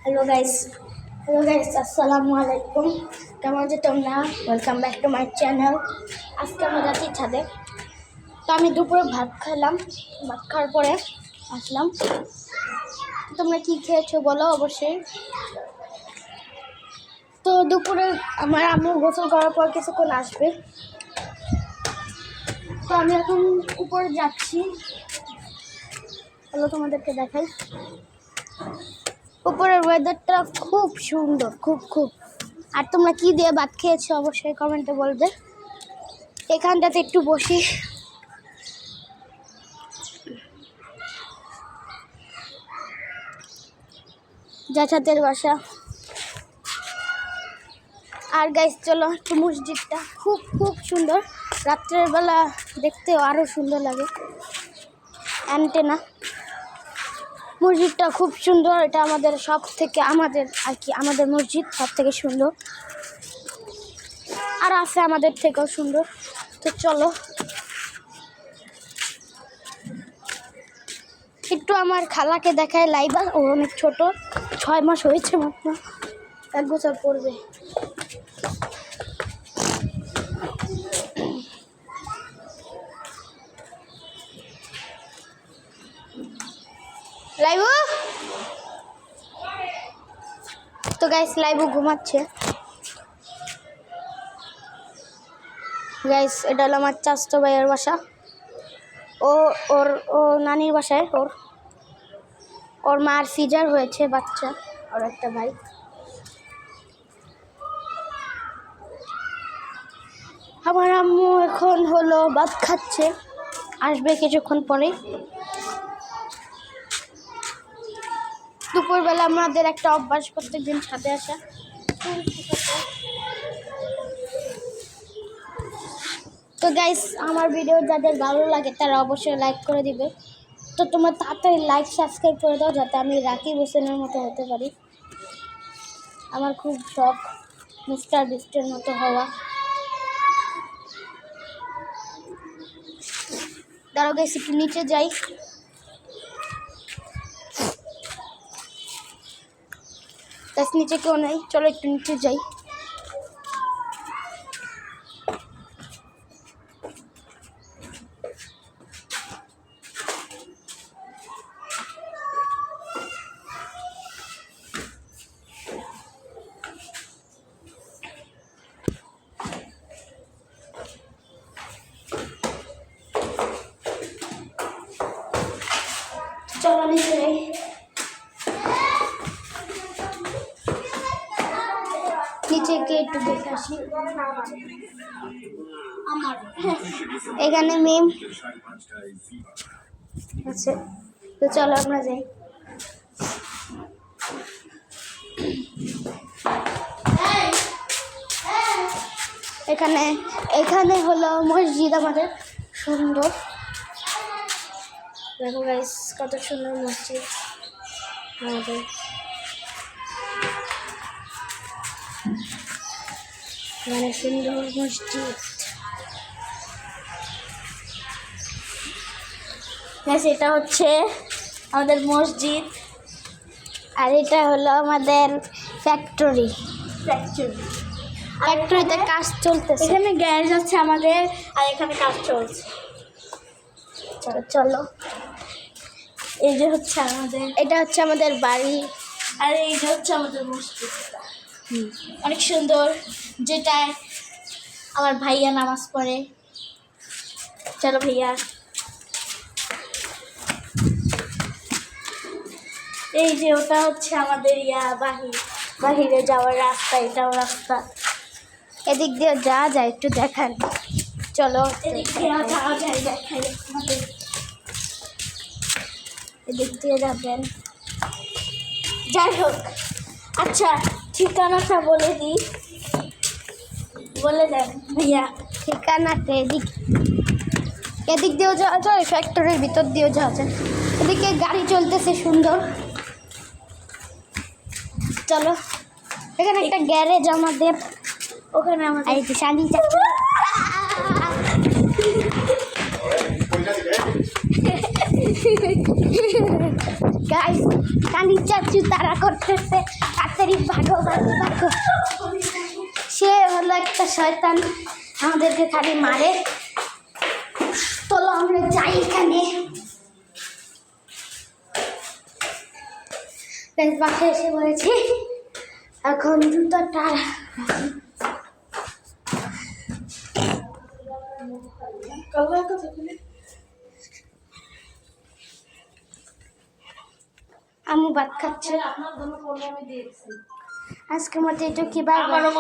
Hello guys, আসসালামু আলাইকুম। কেমন আছো তোমরা? Welcome back to my channel. আজকে আমরা যাচ্ছি ছাদে। তো আমি দুপুরে ভাত খেলাম, ভাত খাওয়ার পরে আসলাম। তোমরা কি খেয়েছো বলো অবশ্যই। তো দুপুরে আমার আম্মু গোসল করার পর কিছুক্ষণ আসবে। তো আমি এখন উপরে যাচ্ছি, চলো তোমাদেরকে দেখাই। উপরের ওয়েদারটা খুব সুন্দর, খুব। আর তোমরা কি দিয়ে ভাত খেয়েছো অবশ্যই কমেন্টে বলবে। এখানটাতে একটু বসি। জ্যাঠাদের বাসা। আর গাইস চলো একটু, মসজিদটা খুব সুন্দর। রাত্রের বেলা দেখতেও আরও সুন্দর লাগে। অ্যান্টেনা মসজিদটা খুব সুন্দর। এটা আমাদের আমাদের মসজিদ সব থেকে সুন্দর। আর আছে আমাদের থেকেও সুন্দর। তো চলো একটু আমার খালাকে দেখায়। লাইবা, ও অনেক ছোট, 6 মাস হয়েছে মাত্র, 1 বছর পড়বে। লাইবু, তো গাইস লাইবু ঘুমাচ্ছে। গাইস এটা হলো আমার চাচতো ভাইয়ের বাসা। ও নানির বাসায়। ওর মার সিজার হয়েছে, বাচ্চা, ওর একটা ভাই। আমার আম্মু এখন হলো ভাত খাচ্ছে, আসবে কিছুক্ষণ পরে। দুপুরবেলা আমাদের একটা অভ্যাস, প্রত্যেকদিন ছাদে আসা। তো গাইস আমার ভিডিও যাদের ভালো লাগে তারা অবশ্যই লাইক করে দিবে। তো তোমরা তাড়াতাড়ি লাইক সাবস্ক্রাইব করে দাও, যাতে আমি রাকিব হোসেনের মতো হতে পারি। আমার খুব শখ মিস্টার বিস্টের মতো হওয়া। দাঁড়াও গাইস একটু নিচে যাই। গাইস নিচে কেউ নেই, চলো একটু নিচে যাই। চলো নিচে যাই। নিচে গিয়ে একটু দেখে আসি। আমার এখানে মেম আছে, তো চলো আমরা যাই। এখানে হলো মসজিদ আমাদের, সুন্দর। দেখো গাইস কত সুন্দর মসজিদ আমাদের। মানে সুন্দর মসজিদ। এটা হচ্ছে আমাদের মসজিদ, আর এটা হলো আমাদের ফ্যাক্টরিতে কাজ চলতেছে। এখানে গ্যারেজ আছে আমাদের, আর এখানে কাজ চলছে। চলো এই যে হচ্ছে এটা হচ্ছে আমাদের বাড়ি, আর এইটা হচ্ছে আমাদের মসজিদ। অনেক সুন্দর, যেটায় আমার ভাইয়া নামাজ পড়ে। চলো ভাইয়া। এই যে ওটা হচ্ছে আমাদের বাহিরে যাওয়ার রাস্তা, এটাও রাস্তা। এদিক দিয়ে যাওয়া যায়, একটু দেখান। চলো এদিক দিয়ে যাওয়া যায়, দেখাই আমাদের। এদিক দিয়ে যাবেন। যাই হোক, আচ্ছা ঠিকানাটা বলে দিই, বলে দেন ভাইয়া। ঠিকানাটা এদিক দিয়েও যাওয়া যায়, ফ্যাক্টরির ভিতর দিয়েও যাওয়া যায়। এদিকে গাড়ি চলতেছে সুন্দর। চলো এখানে একটা গ্যারেজ আমাদের, ওখানে আমাদের এই যে শানি চাচা গাইস কানি চাচু তারা করতেছে তাড়াতাড়ি ভাগো ভাগো ভাগো। সে হলো একটা শয়তান, আমাদেরকে খালি মারে। চলো আমরা যাই এখানে। গাইস বাসায় এসে বলেছি, এখন জুতাটা আমি ভাত খাচ্ছি। আজকের মতো এটা কি